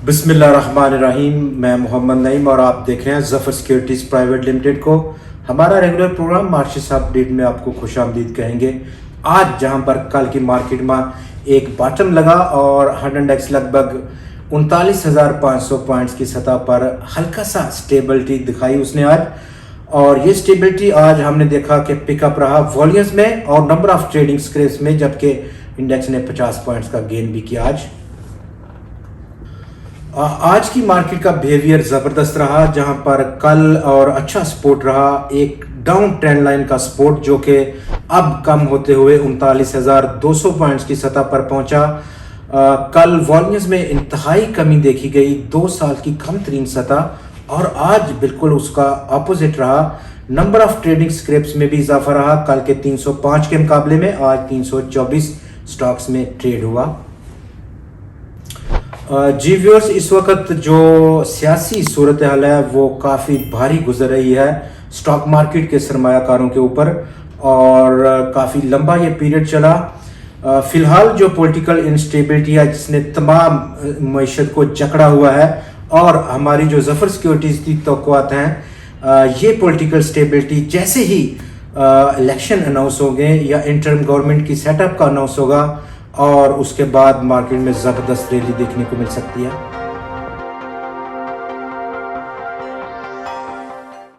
बिस्मिल्लाहिर्रहमानिर्रहीम। मैं मोहम्मद नईम और आप देख रहे हैं ज़फ़र सिक्योरिटीज़ प्राइवेट लिमिटेड को। हमारा रेगुलर प्रोग्राम मार्केट अपडेट में आपको खुशामदीद कहेंगे। आज जहां पर कल की मार्केट में एक बॉटम लगा और 100x लगभग 39,500 पॉइंट्स की सतह पर हल्का सा स्टेबिलिटी दिखाई उसने आज, और ये स्टेबिलिटी आज हमने देखा कि पिकअप रहा वॉल्यूम्स में और नंबर ऑफ ट्रेडिंग स्क्रेप्स में, जबकि इंडेक्स ने 50 पॉइंट्स का गेन भी किया। आज की मार्केट का बिहेवियर ज़बरदस्त रहा, जहां पर कल और अच्छा सपोर्ट रहा एक डाउन ट्रेंड लाइन का सपोर्ट, जो कि अब कम होते हुए 39,200 पॉइंट्स की सतह पर पहुंचा। कल वॉल्यूम्स में इंतहाई कमी देखी गई, 2 साल की कम तरीन सतह, और आज बिल्कुल उसका अपोजिट रहा। नंबर ऑफ ट्रेडिंग स्क्रेप्स में भी इजाफा रहा, कल के 305 के मुकाबले में आज 324 स्टॉक्स में ट्रेड हुआ। जी व्यूअर्स, इस वक्त जो सियासी सूरत हाल है वो काफ़ी भारी गुजर रही है स्टॉक मार्केट के सरमायाकारों के ऊपर, और काफ़ी लंबा ये पीरियड चला। फ़िलहाल जो पॉलिटिकल इंस्टेबिलिटी है जिसने तमाम मईशत को जकड़ा हुआ है, और हमारी जो ज़फ़र सिक्योरिटीज़ की तवक्कुआत हैं, ये पॉलिटिकल स्टेबिलिटी जैसे ही इलेक्शन अनाउंस होंगे या इंटरिम गवर्नमेंट की सेटअप का अनाउंस होगा, और उसके बाद मार्केट में ज़बरदस्त रैली देखने को मिल सकती है।